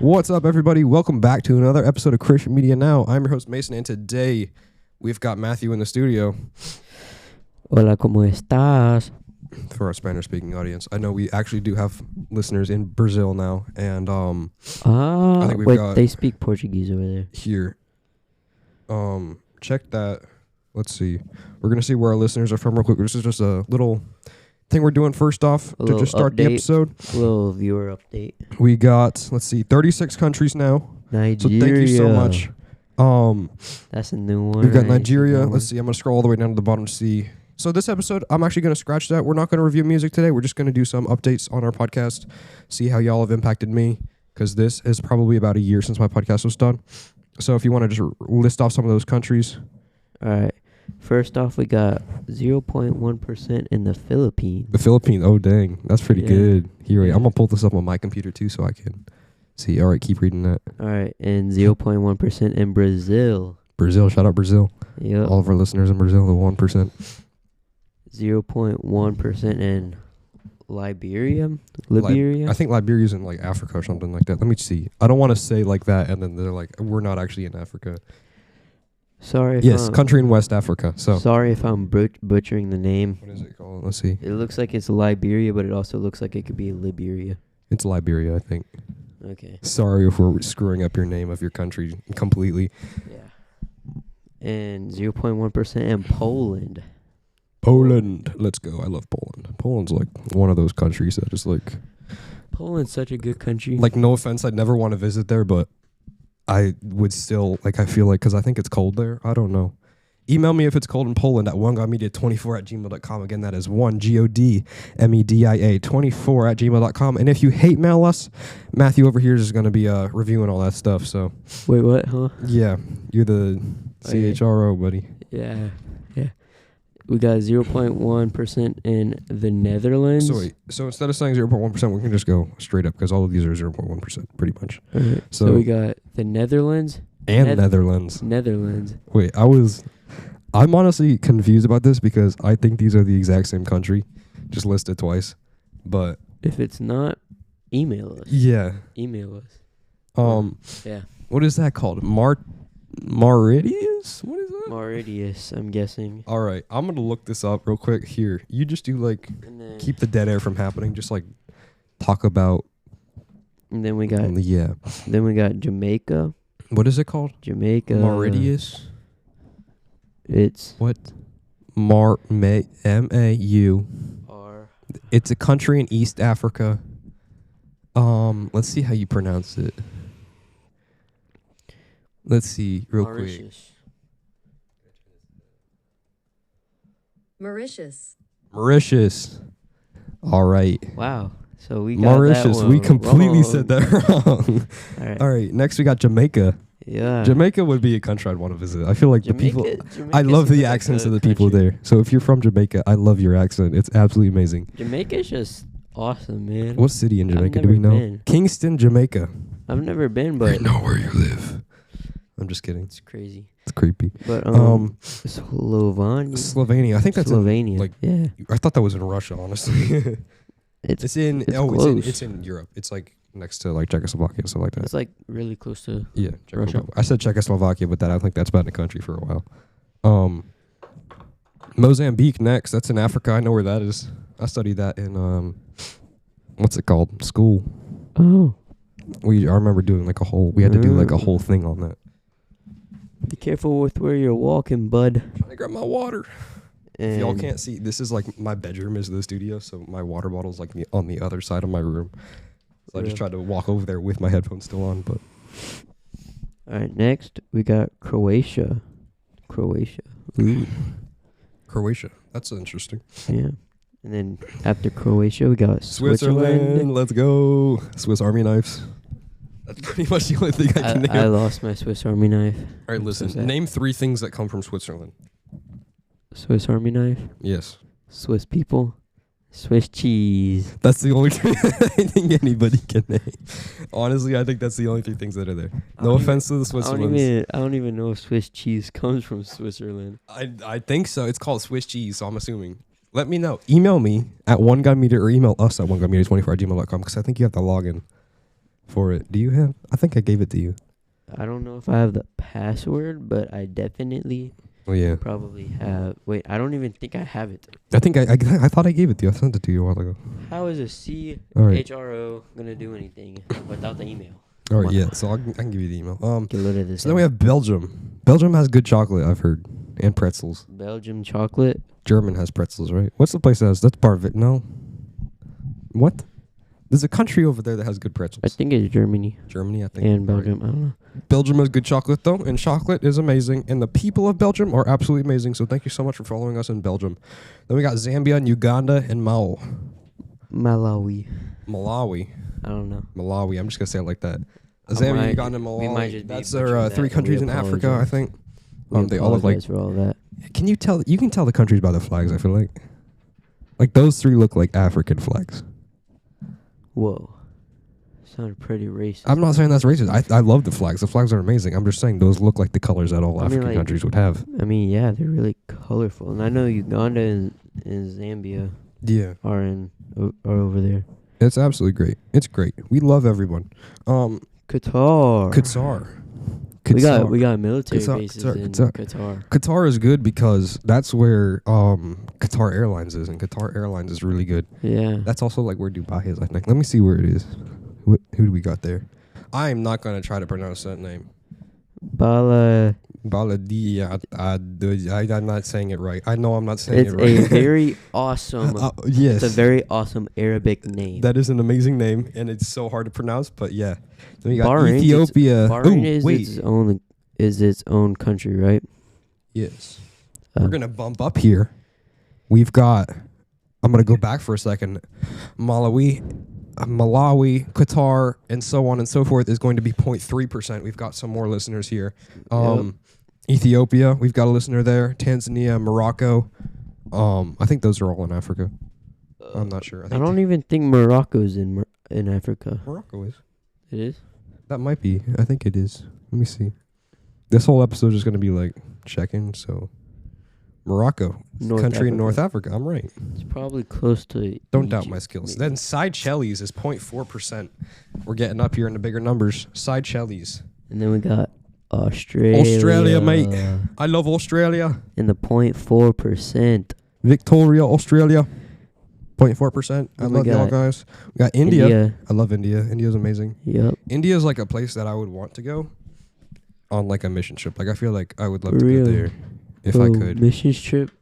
What's up, everybody? Welcome back to another episode of Christian Media Now. I'm your host, Mason, and today we've got Matthew in the studio. Hola, ¿cómo estás? For our Spanish-speaking audience. I know we actually do have listeners in Brazil now, and I think we've got they speak Portuguese over there. here. Check that. Let's see. We're going to see where our listeners are from real quick. This is just a little thing we're doing first off to just start the episode. A little viewer update. We got, let's see, 36 countries now. Nigeria. So thank you so much. That's a new one. We've got Nigeria. Let's see. I'm going to scroll all the way down to the bottom to see. So this episode, I'm actually going to scratch that. We're not going to review music today. We're just going to do some updates on our podcast, see how y'all have impacted me, because this is probably about a year since my podcast was done. So if you want to just list off some of those countries. All right. First off, we got 0.1% in the Philippines. The Philippines. Oh, dang. That's pretty good. Here, Yeah. I'm going to pull this up on my computer too so I can see. All right, keep reading that. All right. And 0.1% in Brazil. Brazil. Shout out Brazil. Yep. All of our listeners in Brazil, the 1%. 0.1% in Liberia. I think Liberia's in like Africa or something like that. Let me see. I don't want to say like that and then they're like, we're not actually in Africa. Sorry if Yes, I'm, country in West Africa. So Sorry if I'm butchering the name. what is it called? Let's see. It looks like it's Liberia, but it also looks like it could be Liberia. It's Liberia, I think. Okay. Sorry if we're screwing up your name of your country completely. Yeah. And 0.1% in Poland. Poland. Let's go. I love Poland. Poland's like one of those countries that is Poland's such a good country. like no offense, I'd never want to visit there, but I would still, like, I feel like, because I think it's cold there. I don't know. Email me if it's cold in Poland at onegodmedia24@gmail.com. Again, that is 1GODMEDIA24@gmail.com. And if you hate mail us, Matthew over here is going to be reviewing all that stuff. So, Wait, what, huh? yeah, you're the CHRO, buddy. Yeah. We got 0.1% in the Netherlands. So wait, so instead of saying 0.1%, we can just go straight up because all of these are 0.1%, pretty much. Right. So we got the Netherlands. And Netherlands. Netherlands. Wait, I'm honestly confused about this because I think these are the exact same country, just listed twice. But If it's not, email us. yeah, Email us. Yeah. what is that called? Mauritius? What is that? Mauritius, I'm guessing. All right, I'm gonna look this up real quick. Here, you just do like And then, keep the dead air from happening. Just like talk about and then we got Jamaica. What is it called? Jamaica. Mauritius. It's What? M-A-U. R. It's a country in East Africa. Let's see how you pronounce it. Let's see real quick. Mauritius. Mauritius. All right. Wow. So we got Mauritius. that one We completely wrong. said that wrong. All right. All right. Next we got Jamaica. Yeah. Jamaica would be a country I'd want to visit. I feel like the people. Jamaica I love seems the like accents a of the people country. there. So if you're from Jamaica, I love your accent. It's absolutely amazing. Jamaica's just awesome, man. What city in I've Jamaica do we never know? been. Kingston, Jamaica. I've never been, I but know where you live. I'm just kidding. it's crazy. It's creepy. But Slovenia. Slovenia. I think that's Slovenia. like- yeah. I thought that was in Russia, honestly. it's in close. it's in Europe. It's like next to like Czechoslovakia and stuff like that. It's like really close to. Yeah, Russia. I said Czechoslovakia, but that I think that's been a country for a while. Mozambique next. That's in Africa. I know where that is. I studied that in what's it called? School. Oh. I remember doing like we had to do like a whole thing on that. Be careful with where you're walking, bud. Trying to grab my water. And If y'all can't see, this is like my bedroom is the studio, so my water bottle's like on the other side of my room. So I just tried to walk over there with my headphones still on, but All right. Next, we got Croatia. Ooh. Croatia. That's interesting. Yeah. And then after Croatia, we got Switzerland. Let's go. Swiss Army knives. That's pretty much the only thing I can name. I lost my Swiss Army knife. All right, listen. sad. Name 3 things that come from Switzerland. Swiss Army knife. Yes. Swiss people. Swiss cheese. That's the only thing I think anybody can name. Honestly, I think that's the only 3 things that are there. No offense to the Swiss ones. I don't even know if Swiss cheese comes from Switzerland. I think so. It's called Swiss cheese, so I'm assuming. Let me know. Email me at OneGuyMedia or email us at OneGuyMedia24@gmail.com because I think you have to log in for it. Do you have? I think I gave it to you. I don't know if I have the password, but I definitely Oh yeah. probably have. Wait, I don't even think I have it. I think I thought I gave it to you. I sent it to you a while ago. How is a All right. CHRO gonna do anything without the email? All right. Come Yeah. on. So I can give you the email. Get rid of this. So then we have Belgium. Belgium has good chocolate, I've heard, and pretzels. Belgium chocolate. German has pretzels, right? What's the place that has? That's part of it. No. What? There's a country over there that has good pretzels. I think it's Germany Germany, I think. and All right. Belgium. I don't know. Belgium has good chocolate though, and chocolate is amazing, and the people of Belgium are absolutely amazing. So thank you so much for following us in Belgium. Then we got Zambia and Uganda and Malawi. Malawi. I don't know. Malawi. I'm just gonna say it like that. I Zambia, might- Uganda, and we might Malawi. just be That's butchering their that, 3 and we countries in Africa, I apologize. think. We They all look like. apologize for all that. Can you tell? You can tell the countries by the flags. I feel like those 3 look like African flags. Whoa, sounded pretty racist. I'm not saying that's racist. I love the flags. The flags are amazing. I'm just saying those look like the colors that all I mean, African like- countries would have. I mean, yeah, they're really colorful, and I know Uganda and Zambia Yeah, are over there. it's absolutely great. It's great. We love everyone. Qatar. Qatar. We got military Qatar, bases Qatar, in Qatar. Qatar. Qatar is good because that's where Qatar Airlines is, and Qatar Airlines is really good. Yeah. That's also like where Dubai is, I think. Let me see where it is. Who do we got there? I am not going to try to pronounce that name. Bala. Baladia. I'm not saying it right. I know I'm not saying It's it right. a very awesome. Yes. It's a very awesome Arabic name. That is an amazing name, and it's so hard to pronounce, but yeah. Then we got Bahrain, Ethiopia. Bahrain Ooh, is its own country, right? Yes. We're going to bump up here. We've got, I'm going to go back for a second. Malawi, Qatar, and so on and so forth is going to be 0.3%. We've got some more listeners here. Ethiopia, we've got a listener there. Tanzania, Morocco. I think those are all in Africa. I'm not sure. I don't even think Morocco's in Africa. Morocco is. It is. That might be. I think it is. Let me see. This whole episode is going to be like checking. So, Morocco, North country in Africa. North Africa. I'm right. It's probably close to. Don't doubt Egypt, my skills. maybe. Then Seychelles is 0.4%. We're getting up here in the bigger numbers. Seychelles. And then we got Australia. Australia, mate. I love Australia. In the 0.4%. Victoria, Australia. 0.4%. I Then we love y'all got guys. We got India. I love India. India's amazing. Yep. India is like a place that I would want to go on like a mission trip. Like I feel like I would love to Real. go there if Bro, I could. A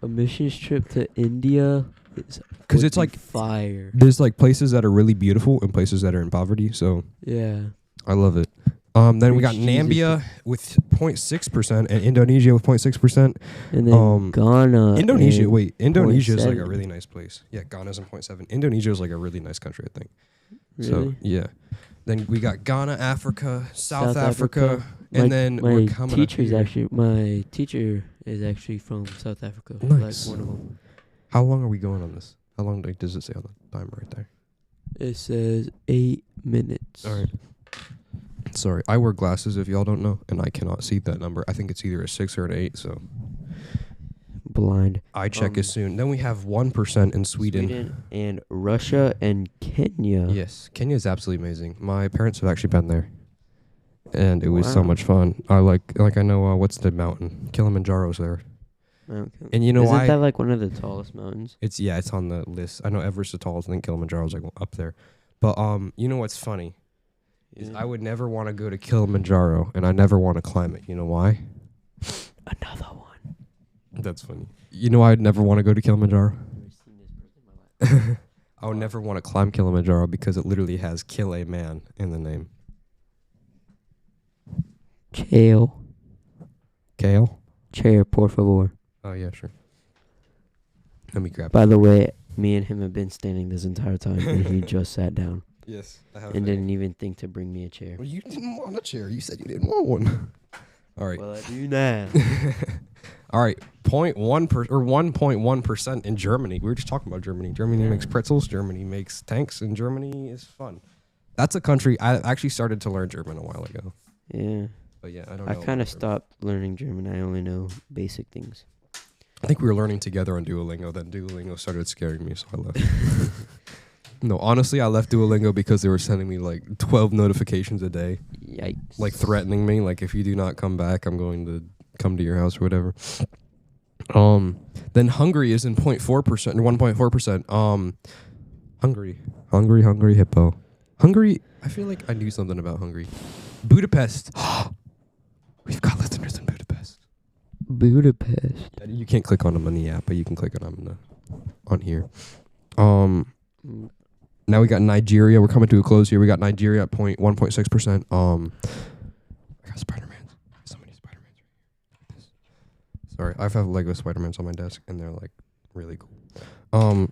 missions trip to India. Because it's like fire. there's like places that are really beautiful and places that are in poverty. So Yeah. I love it. Then we got Preach Jesus. Nambia with 0.6% and Indonesia with 0.6%. And then Ghana. Indonesia, and wait, Indonesia is like a 0.7. really nice place. Yeah, Ghana's in 0.7. Indonesia is like a really nice country, I think. Really? So yeah. Then we got Ghana, Africa, South South Africa, Africa. and then my we're coming up teacher's here. my teacher is actually from South Africa. Nice. Like one of them. How long are we going on this? How long does it say on the timer right there? It says 8 minutes. All right. Sorry, I wear glasses if y'all don't know, and I cannot see that number. I think it's either a 6 or an 8, so Blind. I check as soon. Then we have 1% in Sweden. And Russia and Kenya. Yes, Kenya is absolutely amazing. My parents have actually been there, and it was so Wow. much fun. I I know what's the mountain? Kilimanjaro's there, Okay. and you know Isn't why? that like one of the tallest mountains? It's on the list. I know Everest is the tallest. I think Kilimanjaro's like up there, but you know what's funny? Is I would never want to go to Kilimanjaro, and I never want to climb it. You know why? Another one. That's funny. You know I'd never want to go to Kilimanjaro? I've never seen this person in my life. I would never want to climb Kilimanjaro because it literally has "kill a man" in the name. Kale. Kale? Chair, por favor. Oh yeah, sure. Let me grab. By the way, me and him have been standing this entire time, and he just sat down Yes, I have. and didn't even think to bring me a chair. Well, you didn't want a chair. You said you didn't want one. All right. Well, I do now. All right. 1.1% in Germany. We were just talking about Germany. Germany Yeah. makes pretzels. Germany makes tanks, and Germany is fun. That's a country. I actually started to learn German a while ago. Yeah. But yeah, I don't know. I kind about of stopped learning German. I only know basic things. I think we were learning together on Duolingo. Then Duolingo started scaring me, so I left. No, honestly, I left Duolingo because they were sending me like 12 notifications a day, Yikes. like threatening me. Like, if you do not come back, I'm going to come to your house or whatever. Then Hungary is in 0.4%, 1.4%. Hungry hippo. Hungary, I feel like I knew something about Hungary. Budapest. We've got listeners in Budapest. Budapest. You can't click on them on the app, but you can click on them on here. Now we got Nigeria. We're coming to a close here. We got Nigeria at 1.6%. I got Spider-Man. So many Spider-Mans right here. Sorry, I have Lego Spider-Mans on my desk, and they're like really cool.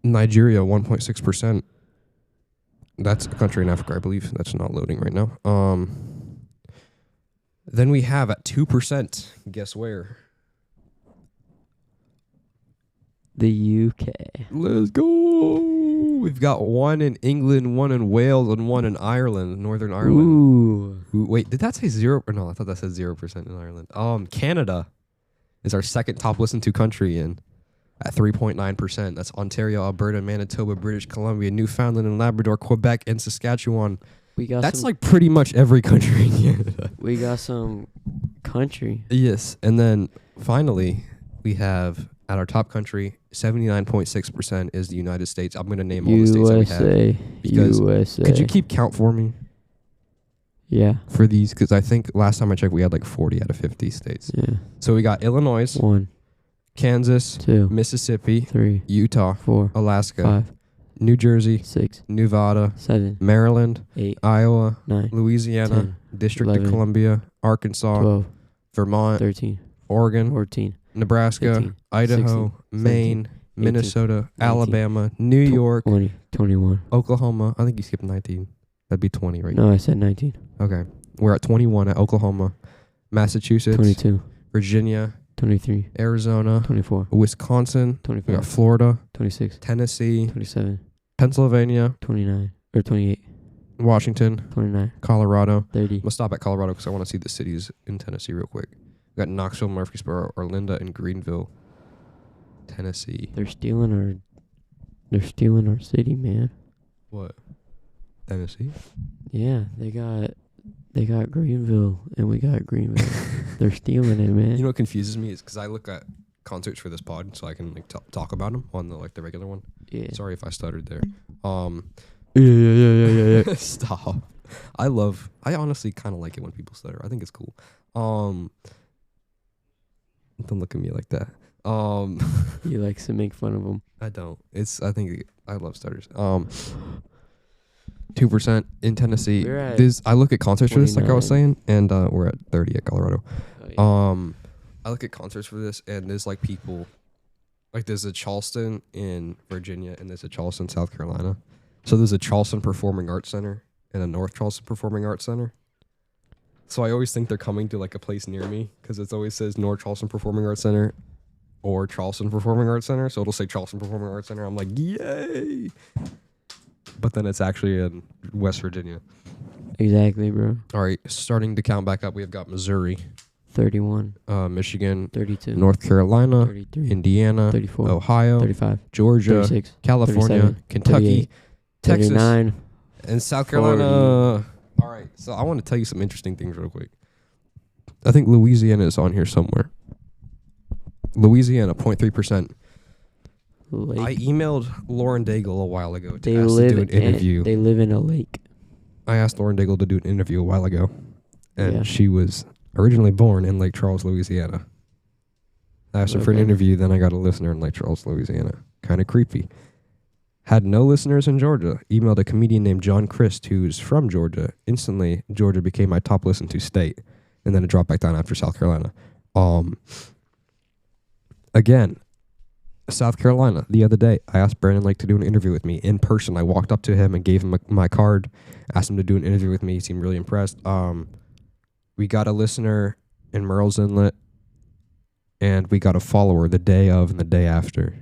Nigeria 1.6%. That's a country in Africa, I believe. That's not loading right now. Then we have at 2%. Guess where? The UK. Let's go. We've got one in England, one in Wales, and one in Ireland, Northern Ireland. Ooh. Wait, did that say 0? Or no, I thought that said 0% in Ireland. Canada is our second top listened to country at 3.9%. That's Ontario, Alberta, Manitoba, British Columbia, Newfoundland and Labrador, Quebec, and Saskatchewan. That's like pretty much every country in Canada. We got some country. Yes, and then finally we have at our top country, 79.6% is the United States. I'm going to name all the states that we have. Because USA. Could you keep count for me? Yeah. For these, because I think last time I checked, we had like 40 out of 50 states. Yeah. So we got Illinois, 1, Kansas, 2, Mississippi, 3, Utah, 4, Alaska, 5, New Jersey, 6, Nevada, 7, Maryland, 8, Iowa, 9, Louisiana, 10, District 11, of Columbia, Arkansas, 12, Vermont, 13, Oregon, 14, Nebraska, 15, Idaho, 16, Maine, 17, Minnesota, 18, Alabama, New York, 20, 21. Oklahoma. I think you skipped 19. That'd be 20 right No, I said 19. Okay. We're at 21 at Oklahoma, Massachusetts, 22, Virginia, 23, Arizona, 24, Wisconsin, we 25, got Florida, 26, Tennessee, 27, Pennsylvania, 29, or 28, Washington, 29, Colorado. 30. I'm going to stop at Colorado because I want to see the cities in Tennessee real quick. We got Knoxville, Murfreesboro, Orlando, and Greenville, Tennessee. They're stealing our city, man. What? Tennessee? Yeah, they got Greenville and we got Greenville. They're stealing it, man. You know what confuses me is because I look at concerts for this pod so I can like talk about them on the regular one. Yeah. Sorry if I stuttered there. Yeah. Stop. I honestly kind of like it when people stutter. I think it's cool. Don't look at me like that. He likes to make fun of them. I don't. I love stutters. 2% in Tennessee. I look at concerts for this, like I was saying, and we're at 30 at Colorado. Oh, yeah. I look at concerts for this, and there's like people, like there's a Charleston in Virginia, and there's a Charleston, South Carolina. So there's a Charleston Performing Arts Center and a North Charleston Performing Arts Center. So I always think they're coming to like a place near me because it always says North Charleston Performing Arts Center or Charleston Performing Arts Center. So it'll say Charleston Performing Arts Center. I'm like, yay! But then it's actually in West Virginia. Exactly, bro. All right, starting to count back up, we have got Missouri, 31, Michigan, 32, North Carolina, 33, Indiana, 34, Ohio, 35, Georgia, 36, California, 37, Kentucky, 38, Texas, 39. and South Carolina. All right, so I want to tell you some interesting things real quick. I think Louisiana is on here somewhere. Louisiana, 0.3%. I emailed Lauren Daigle a while ago to ask to do an interview. They live in a lake. I asked Lauren Daigle to do an interview a while ago, and Yeah. she was originally born in Lake Charles, Louisiana. I asked her for an interview, then I got a listener in Lake Charles, Louisiana. Kind of creepy. Had no listeners in Georgia. Emailed a comedian named John Christ, who's from Georgia. Instantly, Georgia became my top listened to state, and then it dropped back down after South Carolina. Again, South Carolina, the other day, I asked Brandon Lake to do an interview with me in person. I walked up to him and gave him my card, asked him to do an interview with me. He seemed really impressed. We got a listener in Murrells Inlet, and we got a follower the day of and the day after.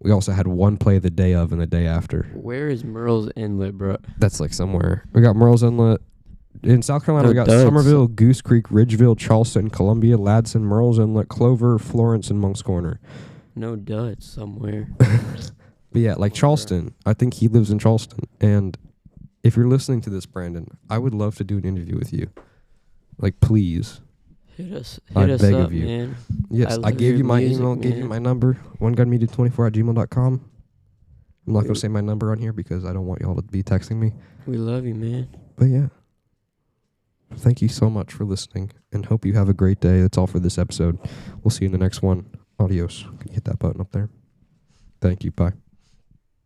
We also had one play the day of and the day after. Where is Murrells Inlet, bro? That's like somewhere. We got Murrells Inlet. In South Carolina, No we got duds. Somerville, Goose Creek, Ridgeville, Charleston, Columbia, Ladson, Murrells Inlet, Clover, Florence, and Moncks Corner. No duds somewhere. But yeah, like Charleston. I think he lives in Charleston. And if you're listening to this, Brandon, I would love to do an interview with you. Like, please. Hit us beg up, of you. man. Yes, I love gave your you my music, email, gave you man. my number, onegunmedia24@gmail.com. I'm not going to say my number on here because I don't want y'all to be texting me. We love you, man. But yeah. Thank you so much for listening and hope you have a great day. That's all for this episode. We'll see you in the next one. Adios. Can you hit that button up there? Thank you. Bye.